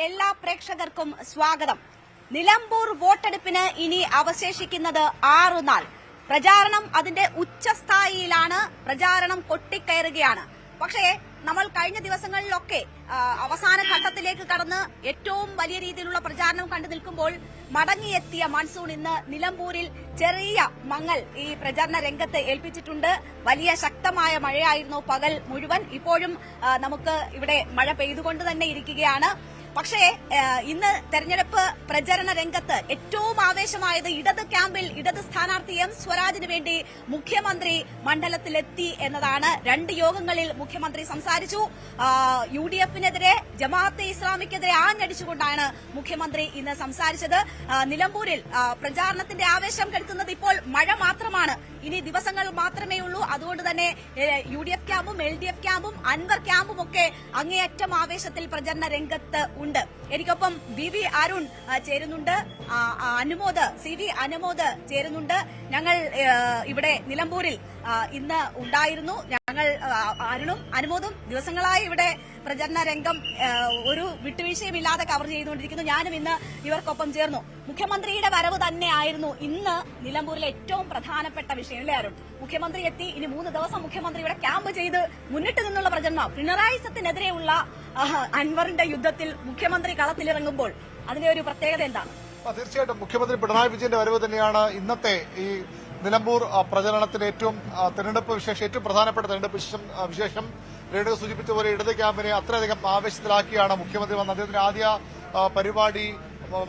എല്ലാ പ്രേക്ഷകർക്കും സ്വാഗതം. നിലമ്പൂർ വോട്ടെടുപ്പിന് ഇനി അവശേഷിക്കുന്നത് 6 നാൾ. പ്രചാരണം അതിന്റെ ഉച്ചസ്ഥായിയിലാണ്. പ്രചാരണം കൊട്ടിക്കയറുകയാണ്. പക്ഷേ നമ്മൾ കഴിഞ്ഞ ദിവസങ്ങളിലൊക്കെ അവസാന ഘട്ടത്തിലേക്ക് കടന്ന് ഏറ്റവും വലിയ രീതിയിലുള്ള പ്രചാരണം കണ്ടു നിൽക്കുമ്പോൾ മടങ്ങിയെത്തിയ മൺസൂൺ ഇന്ന് നിലമ്പൂരിൽ ചെറിയ മങ്ങൽ ഈ പ്രചാരണ രംഗത്ത് ഏൽപ്പിച്ചിട്ടുണ്ട്. വലിയ ശക്തമായ മഴയായിരുന്നു പകൽ മുഴുവൻ. ഇപ്പോഴും നമുക്ക് ഇവിടെ മഴ പെയ്തുകൊണ്ട് തന്നെ ഇരിക്കുകയാണ്. പക്ഷേ ഇന്ന് തെരഞ്ഞെടുപ്പ് പ്രചരണ രംഗത്ത് ഏറ്റവും ആവേശമായത് ഇടത് ക്യാമ്പിൽ ഇടത് സ്ഥാനാർത്ഥി എം സ്വരാജിന് വേണ്ടി മുഖ്യമന്ത്രി മണ്ഡലത്തിലെത്തി എന്നതാണ്. 2 യോഗങ്ങളിൽ മുഖ്യമന്ത്രി സംസാരിച്ചു. UDF-നെതിരെ ജമാഅത്തെ ഇസ്ലാമിക്കെതിരെ ആഞ്ഞടിച്ചുകൊണ്ടാണ് മുഖ്യമന്ത്രി ഇന്ന് സംസാരിച്ചത്. നിലമ്പൂരിൽ പ്രചാരണത്തിന്റെ ആവേശം കെടുത്തുന്നത് ഇപ്പോൾ മഴ മാത്രമാണ്. ഇനി ദിവസങ്ങൾ മാത്രമേ ഉള്ളൂ. അതുകൊണ്ട് തന്നെ UDF ക്യാമ്പും LDF ക്യാമ്പും അൻവർ ക്യാമ്പും ഒക്കെ അങ്ങേയറ്റം ആവേശത്തിൽ പ്രചരണ രംഗത്ത് ഉണ്ട്. എനിക്കൊപ്പം BV അരുൺ ചേരുന്നുണ്ട്, CV അനുമോദ് ചേരുന്നുണ്ട്. ഞങ്ങൾ ഇവിടെ നിലമ്പൂരിൽ ഇന്ന് ഉണ്ടായിരുന്നു. ഞങ്ങൾ അരുണും അനുമോദും ദിവസങ്ങളായി ഇവിടെ പ്രചരണ രംഗം ഒരു വിട്ടുവീഴ്ചയുമില്ലാതെ കവർ ചെയ്തുകൊണ്ടിരിക്കുന്നു. ഞാനും ഇന്ന് ഇവർക്കൊപ്പം ചേർന്നു. മുഖ്യമന്ത്രിയുടെ വരവ് തന്നെയായിരുന്നു ഇന്ന് നിലമ്പൂരിലെ ഏറ്റവും പ്രധാനപ്പെട്ട വിഷയം, അല്ലേ അരുൺ? മുഖ്യമന്ത്രി എത്തി. ഇനി 3 ദിവസം മുഖ്യമന്ത്രി ഇവിടെ ക്യാമ്പ് ചെയ്ത് മുന്നിട്ട് നിന്നുള്ള പ്രചരണം. പിണറായിസത്തിനെതിരെയുള്ള അൻവറിന്റെ യുദ്ധത്തിൽ മുഖ്യമന്ത്രി കളത്തിലിറങ്ങുമ്പോൾ അതിന്റെ ഒരു പ്രത്യേകത എന്താണ്? തീർച്ചയായിട്ടും മുഖ്യമന്ത്രി പിണറായി വിജയന്റെ വരവ് തന്നെയാണ് ഇന്നത്തെ ഈ നിലമ്പൂർ പ്രചരണത്തിലെ ഏറ്റവും പ്രധാനപ്പെട്ട തെരഞ്ഞെടുപ്പ് വിശേഷം. രേണുക സൂചിപ്പിച്ച പോലെ ഇടത് ക്യാമ്പിനെ അത്രയധികം ആവേശത്തിലാക്കിയാണ് മുഖ്യമന്ത്രി വന്നത്. അദ്ദേഹത്തിന്റെ ആദ്യ പരിപാടി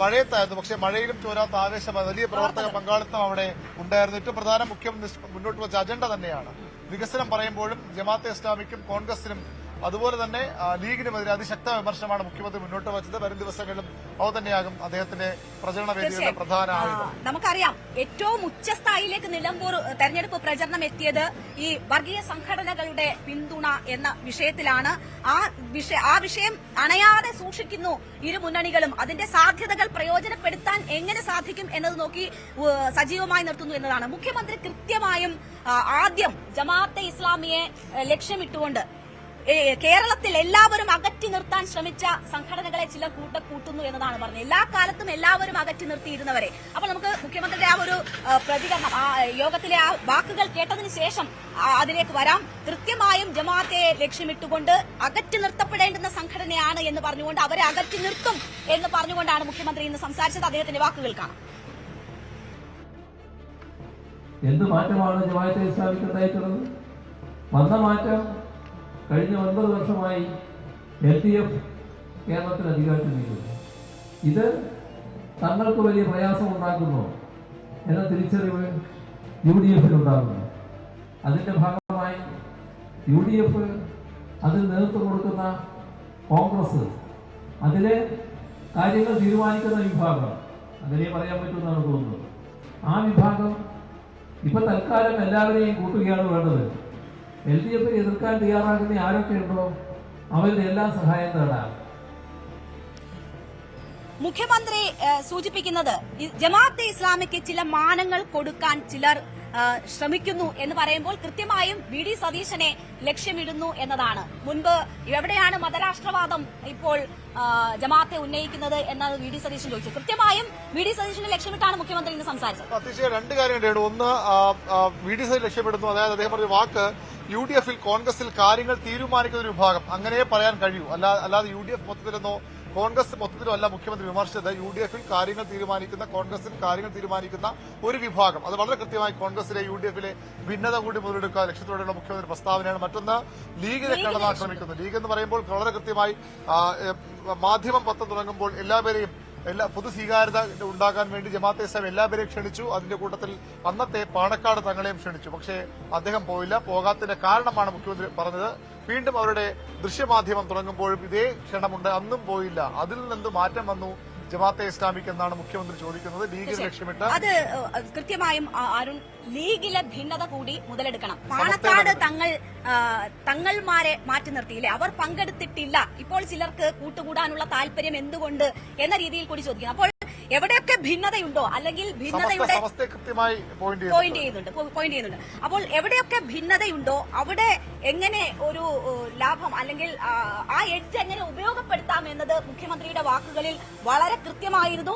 മഴയത്തായിരുന്നു. പക്ഷേ മഴയിലും ചോരാത്ത ആവേശം, വലിയ പ്രവർത്തക പങ്കാളിത്തം അവിടെ ഉണ്ടായിരുന്നു. ഏറ്റവും പ്രധാന മുഖ്യമന്ത്രി മുന്നോട്ട് വെച്ച അജണ്ട തന്നെയാണ് വികസനം പറയുമ്പോഴും ജമാഅത്തെ ഇസ്ലാമിക്കും കോൺഗ്രസിനും അതുപോലെ തന്നെ ലീഗിനുമെതിരെ അതിശക്ത വിമർശനമാണ് മുഖ്യമന്ത്രി മുന്നോട്ട് വച്ചത്. വരും ദിവസങ്ങളിലും അത് തന്നെയാകും അദ്ദേഹത്തിന്റെ പ്രചരണ വേദിയുടെ പ്രധാന ആയുധം. നമുക്കറിയാം, ഏറ്റവും ഉച്ചസ്ഥായിലേക്ക് നിലമ്പൂർ തെരഞ്ഞെടുപ്പ് പ്രചരണം എത്തിയത് ഈ വർഗീയ സംഘടനകളുടെ പിന്തുണ എന്ന വിഷയത്തിലാണ്. ആ വിഷയം അണയാതെ സൂക്ഷിക്കുന്നു ഇരു മുന്നണികളും. അതിന്റെ സാധ്യതകൾ പ്രയോജനപ്പെടുത്താൻ എങ്ങനെ സാധിക്കും എന്നത് നോക്കി സജീവമായി നിർത്തുന്നു എന്നതാണ്. മുഖ്യമന്ത്രി കൃത്യമായും ആദ്യം ജമാഅത്തെ ഇസ്ലാമിയെ ലക്ഷ്യമിട്ടുകൊണ്ട് കേരളത്തിൽ എല്ലാവരും അകറ്റി നിർത്താൻ ശ്രമിച്ച സംഘടനകളെ ചിലർ കൂട്ടുന്നു എന്നതാണ് പറഞ്ഞത്. എല്ലാ കാലത്തും എല്ലാവരും അകറ്റി നിർത്തിയിരുന്നവരെ. അപ്പോൾ നമുക്ക് മുഖ്യമന്ത്രിയുടെ ആ ഒരു പ്രതികരണം, ആ യോഗത്തിലെ ആ വാക്കുകൾ കേട്ടതിന് ശേഷം അതിലേക്ക് വരാം. കൃത്യമായും ജമാഅത്തെ ലക്ഷ്യമിട്ടുകൊണ്ട് അകറ്റി നിർത്തപ്പെടേണ്ടുന്ന സംഘടനയാണ് എന്ന് പറഞ്ഞുകൊണ്ട് അവരെ അകറ്റി നിർത്തും എന്ന് പറഞ്ഞുകൊണ്ടാണ് മുഖ്യമന്ത്രി ഇന്ന് സംസാരിച്ചത്. അദ്ദേഹത്തിന്റെ വാക്കുകൾ കാണാം. എന്ത് മാറ്റമാണ് ജമാഅത്തെ ഇസ്ലാമിക്ക് ഉണ്ടായിട്ടുള്ളത്? വന്ന മാറ്റം കഴിഞ്ഞ 9 വർഷമായി LDF കേരളത്തിൽ അധികാരത്തിൽ നീങ്ങുന്നു. ഇത് തങ്ങൾക്ക് വലിയ പ്രയാസം ഉണ്ടാക്കുന്നു എന്ന തിരിച്ചറിവ് UDF-നുണ്ടാകുന്നു. അതിന്റെ ഭാഗമായി UDF അതിൽ നേതൃത്വം കൊടുക്കുന്ന കോൺഗ്രസ്, അതിലെ കാര്യങ്ങൾ തീരുമാനിക്കുന്ന വിഭാഗം, അങ്ങനെ പറയാൻ പറ്റുമെന്നാണ് തോന്നുന്നത്. ആ വിഭാഗം ഇപ്പൊ തൽക്കാലം എല്ലാവരെയും കൂട്ടുകയാണ് വേണ്ടത്. LDF എതിർക്കാൻ തയ്യാറാകുന്ന ആരൊക്കെ ഉണ്ടോ അവരുടെ എല്ലാ സഹായം തേടാം. മുഖ്യമന്ത്രി സൂചിപ്പിക്കുന്നത് ജമാഅത്തെ ഇസ്ലാമിക്ക് ചില മാനങ്ങൾ കൊടുക്കാൻ ചിലർ ശ്രമിക്കുന്നു എന്ന് പറയുമ്പോൾ കൃത്യമായും VD സതീശനെ ലക്ഷ്യമിടുന്നു എന്നതാണ്. മുൻപ് എവിടെയാണ് മതരാഷ്ട്രവാദം ഇപ്പോൾ ജമാഅത്തെ ഉന്നയിക്കുന്നത് എന്നത് VD സതീശൻ ചോദിച്ചു. കൃത്യമായും VD സതീശനെ ലക്ഷ്യമിട്ടാണ് മുഖ്യമന്ത്രി ഇന്ന് സംസാരിച്ചത്. തീർച്ചയായും 2 കാര്യങ്ങളുണ്ട്. ഒന്ന്, VD സതീശൻ ലക്ഷ്യമിടുന്നു. അതായത് അദ്ദേഹം പറഞ്ഞ വാക്ക് UDF-ൽ കോൺഗ്രസിൽ കാര്യങ്ങൾ തീരുമാനിക്കുന്ന ഒരു വിഭാഗം, അങ്ങനെ പറയാൻ കഴിയൂ. അല്ലാതെ UDF മൊത്തത്തിലെന്നോ കോൺഗ്രസ് മൊത്തത്തിലോ അല്ല മുഖ്യമന്ത്രി വിമർശിച്ചത്. UDF-ൽ കാര്യങ്ങൾ തീരുമാനിക്കുന്ന, കോൺഗ്രസിൽ കാര്യങ്ങൾ തീരുമാനിക്കുന്ന ഒരു വിഭാഗം. അത് വളരെ കൃത്യമായി കോൺഗ്രസിലെ UDF-ലെ ഭിന്നത കൂടി മുതലെടുക്കുക ലക്ഷ്യത്തോടെയുള്ള മുഖ്യമന്ത്രി പ്രസ്താവനയാണ്. മറ്റൊന്ന്, ലീഗിനെ കടന്നാക്രമിക്കുന്നു. ലീഗ് എന്ന് പറയുമ്പോൾ വളരെ കൃത്യമായി മാധ്യമം പത്രം തുടങ്ങുമ്പോൾ എല്ലാ പൊതു സ്വീകാര്യത ഉണ്ടാകാൻ വേണ്ടി ജമാഅത്തെ ഇസ്ലാം എല്ലാവരെയും ക്ഷണിച്ചു. അതിന്റെ കൂട്ടത്തിൽ അന്നത്തെ പാണക്കാട് തങ്ങളെയും ക്ഷണിച്ചു. പക്ഷേ അദ്ദേഹം പോയില്ല. പോകാത്തതിന്റെ കാരണമാണ് മുഖ്യമന്ത്രി പറഞ്ഞത്. വീണ്ടും അവരുടെ ദൃശ്യമാധ്യമം തുടങ്ങുമ്പോഴും ഇതേ ക്ഷണമുണ്ട്, അന്നും പോയില്ല. അതിൽ നിന്ന് മാറ്റം വന്നു ജമാഅത്തെ ഇസ്ലാമിക്ക് എന്നാണ് മുഖ്യമന്ത്രി ചോദിക്കുന്നത്. ലീഗിൽ ലക്ഷ്യമിട്ട് അത് കൃത്യമായും അരുൺ, ലീഗിലെ ഭിന്നത കൂടി മുതലെടുക്കണം. പാണക്കാട് തങ്ങൾമാരെ മാറ്റി നിർത്തിയില്ലേ, അവർ പങ്കെടുത്തിട്ടില്ല. ഇപ്പോൾ ചിലർക്ക് കൂട്ടുകൂടാനുള്ള താല്പര്യം എന്തുകൊണ്ട് എന്ന രീതിയിൽ കൂടി ചോദിക്കണം. അപ്പോൾ എവിടെയൊക്കെ ഭിന്നതയുണ്ടോ അല്ലെങ്കിൽ ഭിന്നതയുടെ കൃത്യമായി പോയിന്റ് ചെയ്യുന്നുണ്ട്. അപ്പോൾ എവിടെയൊക്കെ ഭിന്നതയുണ്ടോ അവിടെ എങ്ങനെ ഒരു ലാഭം അല്ലെങ്കിൽ ആ എഡ്ജ് എങ്ങനെ ഉപയോഗപ്പെടുത്താം എന്നത് മുഖ്യമന്ത്രിയുടെ വാക്കുകളിൽ വളരെ കൃത്യമായിരുന്നു.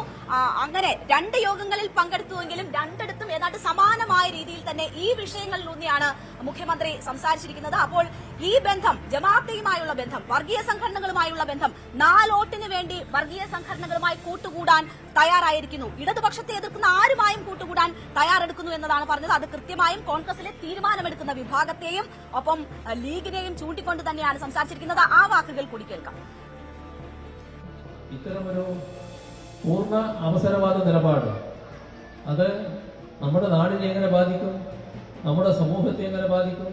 അങ്ങനെ 2 യോഗങ്ങളിൽ പങ്കെടുത്തുവെങ്കിലും രണ്ടിടത്തും ഏതാണ്ട് സമാനമായ രീതിയിൽ തന്നെ ഈ വിഷയങ്ങളിലൂന്നിയാണ് മുഖ്യമന്ത്രി സംസാരിച്ചിരിക്കുന്നത്. അപ്പോൾ ഈ ബന്ധം, ജമാഅത്തുമായുള്ള ബന്ധം, വർഗീയ സംഘടനകളുമായുള്ള ബന്ധം, 4 വോട്ടിന് വേണ്ടി വർഗീയ സംഘടനകളുമായി കൂട്ടുകൂടാൻ തയ്യാറായിരിക്കുന്നു. ഇടതുപക്ഷത്തെ എതിർക്കുന്ന ആരുമായും കൂട്ടുകൂടാൻ തയ്യാറെടുക്കുന്നു എന്നതാണ് പറഞ്ഞത്. അത് കൃത്യമായും കോൺഗ്രസിലെ തീരുമാനമെടുക്കുന്ന വിഭാഗത്തെയും ഒപ്പം ലീഗിനെയും ചൂണ്ടിക്കൊണ്ട് തന്നെയാണ് സംസാരിച്ചിരിക്കുന്നത്. ആ വാക്കുകൾ കൂടി കേൾക്കാം. ഇത്തരമൊരു പൂർണ്ണ അവസരവാദ നിലപാട് അത് നമ്മുടെ നാടിനെ എങ്ങനെ ബാധിക്കും, നമ്മുടെ സമൂഹത്തെ എങ്ങനെ ബാധിക്കും,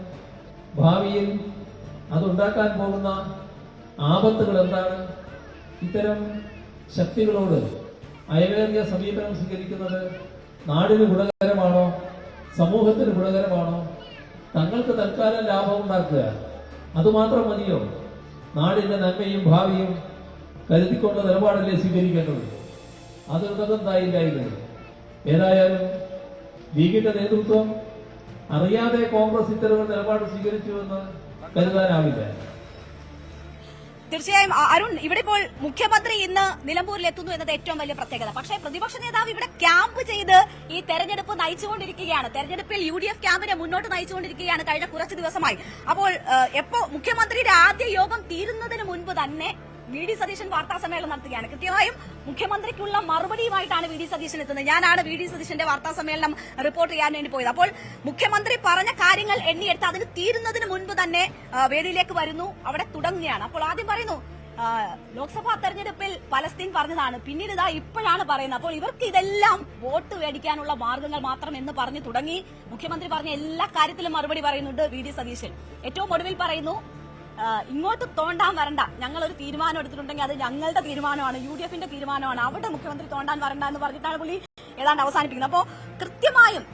ഭാവിയിൽ അതുണ്ടാക്കാൻ പോകുന്ന ആപത്തുകൾ എന്താണ്, ഇത്തരം ശക്തികളോട് അയവേറിയ സമീപനം സ്വീകരിക്കുന്നത് നാടിന് ഗുണകരമാണോ, സമൂഹത്തിന് ഗുണകരമാണോ, തങ്ങൾക്ക് തൽക്കാലം ലാഭം ഉണ്ടാക്കുക അതുമാത്രം മതിയോ, നാടിന്റെ നന്മയും ഭാവിയും കരുതിക്കൊണ്ട നിലപാടല്ലേ സ്വീകരിക്കേണ്ടത്? അതെന്തായില്ലായിരുന്നു. ഏതായാലും ലീഗിന്റെ നേതൃത്വം അറിയാതെ കോൺഗ്രസ് ഇത്തരം നിലപാട് സ്വീകരിച്ചുവെന്ന് കരുതാനാവില്ല. തീർച്ചയായും അരുൺ, ഇവിടെ ഇപ്പോൾ മുഖ്യമന്ത്രി ഇന്ന് നിലമ്പൂരിൽ എത്തുന്നു എന്നത് ഏറ്റവും വലിയ പ്രത്യേകത. പക്ഷേ പ്രതിപക്ഷ നേതാവ് ഇവിടെ ക്യാമ്പ് ചെയ്ത് ഈ തെരഞ്ഞെടുപ്പ് നയിച്ചുകൊണ്ടിരിക്കുകയാണ്. തെരഞ്ഞെടുപ്പിൽ UDF ക്യാമ്പിനെ മുന്നോട്ട് നയിച്ചുകൊണ്ടിരിക്കുകയാണ് കഴിഞ്ഞ കുറച്ച് ദിവസമായി. അപ്പോൾ മുഖ്യമന്ത്രിയുടെ ആദ്യ യോഗം തീരുന്നതിന് മുൻപ് തന്നെ VD സതീശൻ വാർത്താ സമ്മേളനം നടത്തുകയാണ്. കൃത്യമായും മുഖ്യമന്ത്രിക്കുള്ള മറുപടിയുമായിട്ടാണ് VD സതീശൻ എത്തുന്നത്. ഞാനാണ് VD സതീശന്റെ വാർത്താ സമ്മേളനം റിപ്പോർട്ട് ചെയ്യാൻ വേണ്ടി പോയത്. അപ്പോൾ മുഖ്യമന്ത്രി പറഞ്ഞ കാര്യങ്ങൾ എണ്ണിയെടുത്ത് അതിന് തീരുന്നതിന് മുൻപ് തന്നെ വേദിയിലേക്ക് വരുന്നു, അവിടെ തുടങ്ങുകയാണ്. അപ്പോൾ ആദ്യം പറയുന്നു ലോക്സഭാ തെരഞ്ഞെടുപ്പിൽ പലസ്തീൻ പറഞ്ഞതാണ്, പിന്നീട് ഇതാ ഇപ്പോഴാണ് പറയുന്നത്. അപ്പോൾ ഇവർക്ക് ഇതെല്ലാം വോട്ട് മേടിക്കാനുള്ള മാർഗങ്ങൾ മാത്രം എന്ന് പറഞ്ഞു തുടങ്ങി. മുഖ്യമന്ത്രി പറഞ്ഞ എല്ലാ കാര്യത്തിലും മറുപടി പറയുന്നുണ്ട് VD സതീശൻ. ഏറ്റവും ഒടുവിൽ പറയുന്നു, ഇങ്ങോട്ട് തോണ്ടാൻ വരണ്ട, ഞങ്ങളൊരു തീരുമാനം എടുത്തിട്ടുണ്ടെങ്കിൽ അത് ഞങ്ങളുടെ തീരുമാനമാണ്, UDFന്റെ തീരുമാനമാണ്, അവിടെ മുഖ്യമന്ത്രി തോണ്ടാൻ വരണ്ട എന്ന് പറഞ്ഞിട്ടാണ് പുള്ളി ഏതാണ്ട് അവസാനിപ്പിക്കുന്നത്. അപ്പോൾ കൃത്യമായും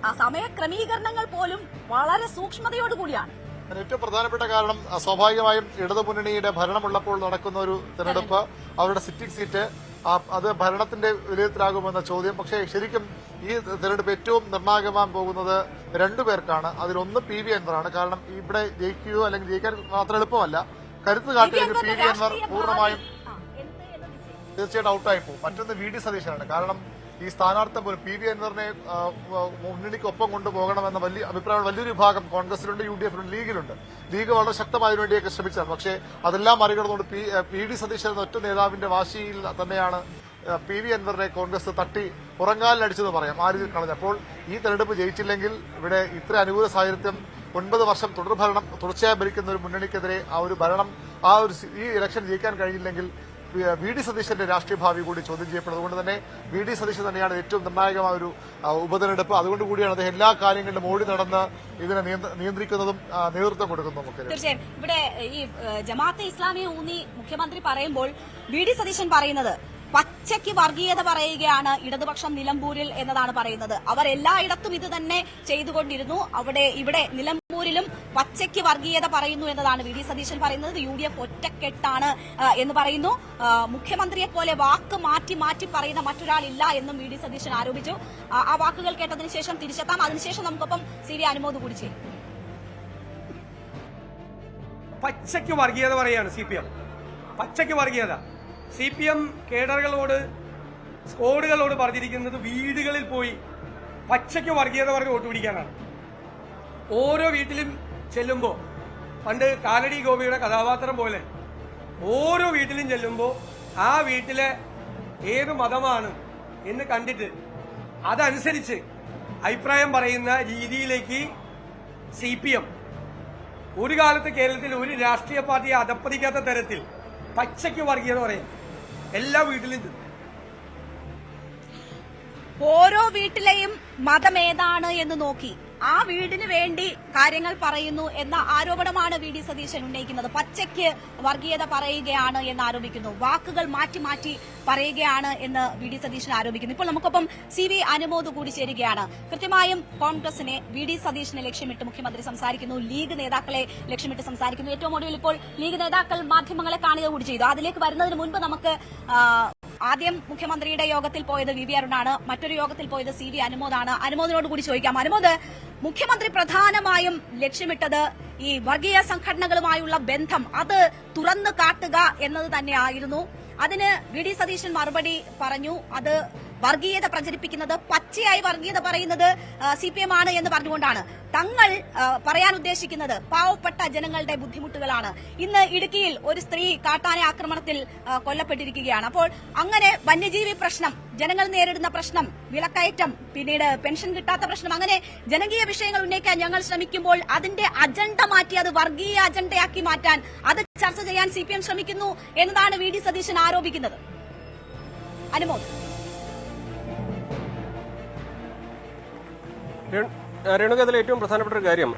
ആ സമയ ക്രമീകരണങ്ങൾ പോലും വളരെ സൂക്ഷ്മതയോടുകൂടിയാണ്. ഏറ്റവും പ്രധാനപ്പെട്ട കാരണം സ്വാഭാവികമായും ഇടതുമുന്നണിയുടെ ഭരണമുള്ളപ്പോൾ നടക്കുന്ന ഒരു തെരഞ്ഞെടുപ്പ്, അവരുടെ സിറ്റിംഗ് സീറ്റ് അത് ഭരണത്തിന്റെ വിലയിരുത്തലാകുമെന്ന ചോദ്യം. പക്ഷേ ശരിക്കും ഈ തെരഞ്ഞെടുപ്പ് ഏറ്റവും നിർണായകമാകാൻ പോകുന്നത് 2 പേർക്കാണ്. അതിലൊന്ന് PV അൻവറാണ്. കാരണം ഇവിടെ ജയിക്കുകയോ അല്ലെങ്കിൽ ജയിക്കാൻ അത്ര എളുപ്പമല്ല. കരുത്ത് കാട്ടില്ലെങ്കിൽ PV അൻവർ പൂർണ്ണമായും തീർച്ചയായിട്ടും ഔട്ടായി പോകും. മറ്റൊന്ന് VD സതീശനാണ്. കാരണം ഈ സ്ഥാനാർത്ഥം പോലും PV അൻവറിനെ മുന്നണിക്കൊപ്പം കൊണ്ടുപോകണമെന്ന വലിയ അഭിപ്രായം വലിയൊരു വിഭാഗം കോൺഗ്രസിലുണ്ട്, UDFിലുണ്ട്, ലീഗിലുണ്ട്. ലീഗ് വളരെ ശക്തമായതിനു വേണ്ടിയൊക്കെ ശ്രമിച്ചതാണ്. പക്ഷേ അതെല്ലാം മറികടന്നുകൊണ്ട് VD സതീശൻ എന്ന ഒറ്റ നേതാവിന്റെ വാശിയിൽ തന്നെയാണ് PV അൻവറിനെ കോൺഗ്രസ് തട്ടി പുറങ്കാലിനടിച്ചെന്ന് പറയാം. ആ രീതിയിൽ കളഞ്ഞപ്പോൾ ഈ തെരഞ്ഞെടുപ്പ് ജയിച്ചില്ലെങ്കിൽ ഇവിടെ ഇത്ര അനുകൂല സാഹചര്യം 9 വർഷം തുടർഭരണം തുടർച്ചയായി ഭരിക്കുന്ന ഒരു മുന്നണിക്കെതിരെ ഈ ഇലക്ഷൻ ജയിക്കാൻ കഴിഞ്ഞില്ലെങ്കിൽ VD സതീശന്റെ രാഷ്ട്രീയ ഭാവി കൂടി ചോദ്യം ചെയ്യപ്പെടുന്നത്. അതുകൊണ്ട് തന്നെ VD സതീശൻ തന്നെയാണ് ഏറ്റവും നിർണായകമായ ഒരു ഉപതെരഞ്ഞെടുപ്പ്. അതുകൊണ്ട് കൂടിയാണ് അദ്ദേഹം എല്ലാ കാര്യങ്ങളിലും ഓടി നടന്ന് ഇതിനെ നിയന്ത്രിക്കുന്നതും നേതൃത്വം കൊടുക്കുന്നതും ഒക്കെ. തീർച്ചയായും ഇവിടെ ഈ ജമാഅത്തെ ഇസ്ലാമിയെ ഊന്നി മുഖ്യമന്ത്രി പറയുമ്പോൾ VD സതീശൻ പറയുന്നത് പച്ചയ്ക്ക് വർഗീയത പറയുകയാണ് ഇടതുപക്ഷം നിലമ്പൂരിൽ എന്നതാണ് പറയുന്നത്. അവർ എല്ലായിടത്തും ഇത് തന്നെ ചെയ്തുകൊണ്ടിരുന്നു. ഇവിടെ നിലമ്പൂരിലും പച്ചയ്ക്ക് വർഗീയത പറയുന്നു എന്നതാണ് VD സതീശൻ പറയുന്നത്. UDF ഒറ്റക്കെട്ടാണ് എന്ന് പറയുന്നു. മുഖ്യമന്ത്രിയെ പോലെ വാക്ക് മാറ്റി മാറ്റി പറയുന്ന മറ്റൊരാളില്ല എന്നും VD സതീശൻ ആരോപിച്ചു. ആ വാക്കുകൾ കേട്ടതിന് ശേഷം തിരിച്ചെത്താം. അതിനുശേഷം നമുക്കൊപ്പം CV അനുമോദ് കൂടി ചെയ്യും. പച്ചയ്ക്ക് വർഗീയത പറയാണ് CPM. പച്ചയ്ക്ക് വർഗീയത CPM കേഡറുകളോട് സ്ക്വാഡുകളോട് പറഞ്ഞിരിക്കുന്നത് വീടുകളിൽ പോയി പച്ചയ്ക്ക് വർഗീയത പറഞ്ഞ് വോട്ട് പിടിക്കാനാണ്. ഓരോ വീട്ടിലും ചെല്ലുമ്പോൾ പണ്ട് കാലടി ഗോപിയുടെ കഥാപാത്രം പോലെ ഓരോ വീട്ടിലും ചെല്ലുമ്പോൾ ആ വീട്ടിലെ ഏത് മതമാണ് എന്ന് കണ്ടിട്ട് അതനുസരിച്ച് അഭിപ്രായം പറയുന്ന രീതിയിലേക്ക് CPM ഒരു കാലത്ത് കേരളത്തിൽ ഒരു രാഷ്ട്രീയ പാർട്ടിയെ അധപ്പതിക്കാത്ത തരത്തിൽ പച്ചയ്ക്ക് വർഗീയത പറയും. എല്ലാ വീട്ടിലും ഓരോ വീട്ടിലെയും മതം ഏതാണ് എന്ന് നോക്കി ആ വീടിന് വേണ്ടി കാര്യങ്ങൾ പറയുന്നു എന്ന ആരോപണമാണ് VD സതീശൻ ഉന്നയിക്കുന്നത്. പച്ചയ്ക്ക് വർഗീയത പറയുകയാണ് എന്ന് ആരോപിക്കുന്നു. വാക്കുകൾ മാറ്റി മാറ്റി പറയുകയാണ് എന്ന് VD സതീശൻ ആരോപിക്കുന്നു. ഇപ്പോൾ നമുക്കൊപ്പം CV അനുമോദ് കൂടി ചേരുകയാണ്. കൃത്യമായും കോൺഗ്രസിനെ VD സതീശനെ ലക്ഷ്യമിട്ട് മുഖ്യമന്ത്രി സംസാരിക്കുന്നു, ലീഗ് നേതാക്കളെ ലക്ഷ്യമിട്ട് സംസാരിക്കുന്നു. ഏറ്റവും ഒടുവിൽ ഇപ്പോൾ ലീഗ് നേതാക്കൾ മാധ്യമങ്ങളെ കാണുക കൂടി ചെയ്തു. അതിലേക്ക് വരുന്നതിന് മുൻപ് നമുക്ക് ആദ്യം മുഖ്യമന്ത്രിയുടെ യോഗത്തിൽ പോയത് വി അരുണാണ്, മറ്റൊരു യോഗത്തിൽ പോയത് CV അനുമോദാണ്. അനുമോദിനോട് കൂടി ചോദിക്കാം. അനുമോദ്, മുഖ്യമന്ത്രി പ്രധാനമായും ലക്ഷ്യമിട്ടത് ഈ വർഗീയ സംഘടനകളുമായുള്ള ബന്ധം അത് തുറന്നു കാട്ടുക എന്നത് തന്നെയായിരുന്നു. അതിന് VD സതീശൻ മറുപടി പറഞ്ഞു. അത് വർഗീയത പ്രചരിപ്പിക്കുന്നത്, പച്ചയായി വർഗീയത പറയുന്നത് CPM ആണ് എന്ന് പറഞ്ഞുകൊണ്ടാണ്. തങ്ങൾ പറയാൻ ഉദ്ദേശിക്കുന്നത് പാവപ്പെട്ട ജനങ്ങളുടെ ബുദ്ധിമുട്ടുകളാണ്. ഇന്ന് ഇടുക്കിയിൽ ഒരു സ്ത്രീ കാട്ടാന ആക്രമണത്തിൽ കൊല്ലപ്പെട്ടിരിക്കുകയാണ്. അപ്പോൾ അങ്ങനെ വന്യജീവി പ്രശ്നം, ജനങ്ങൾ നേരിടുന്ന പ്രശ്നം, വിലക്കയറ്റം, പിന്നീട് പെൻഷൻ കിട്ടാത്ത പ്രശ്നം, അങ്ങനെ ജനകീയ വിഷയങ്ങൾ ഉന്നയിക്കാൻ ഞങ്ങൾ ശ്രമിക്കുമ്പോൾ അതിന്റെ അജണ്ട മാറ്റി അത് വർഗീയ അജണ്ടയാക്കി മാറ്റാൻ, അത് ചർച്ച ചെയ്യാൻ CPM ശ്രമിക്കുന്നു എന്നതാണ് VD സതീശൻ ആരോപിക്കുന്നത്. അനുമോദ്, രേണുക, അതിൽ ഏറ്റവും പ്രധാനപ്പെട്ട ഒരു കാര്യം,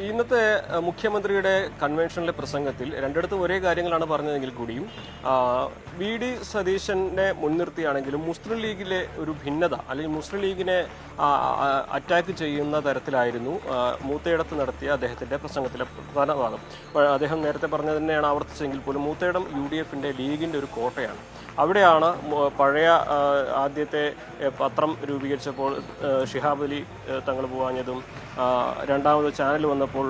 ഇന്നത്തെ മുഖ്യമന്ത്രിയുടെ കൺവെൻഷനിലെ പ്രസംഗത്തിൽ രണ്ടിടത്തും ഒരേ കാര്യങ്ങളാണ് പറഞ്ഞതെങ്കിൽ കൂടിയും VD സതീശനെ മുൻനിർത്തിയാണെങ്കിലും മുസ്ലിം ലീഗിലെ ഒരു ഭിന്നത അല്ലെങ്കിൽ മുസ്ലിം ലീഗിനെ അറ്റാക്ക് ചെയ്യുന്ന തരത്തിലായിരുന്നു മൂത്തയിടത്ത് നടത്തിയ അദ്ദേഹത്തിന്റെ പ്രസംഗത്തിലെ പ്രധാന ഭാഗം. അദ്ദേഹം നേരത്തെ പറഞ്ഞത് തന്നെയാണ് ആവർത്തിച്ചെങ്കിൽ പോലും മൂത്തയിടം UDFന്റെ ലീഗിന്റെ ഒരു കോട്ടയാണ്. അവിടെയാണ് പഴയ ആദ്യത്തെ പത്രം രൂപീകരിച്ചപ്പോൾ ഷിഹാബ് അലി തങ്ങൾ പോവാഞ്ഞതും, രണ്ടാമത് ചാനൽ വന്നപ്പോൾ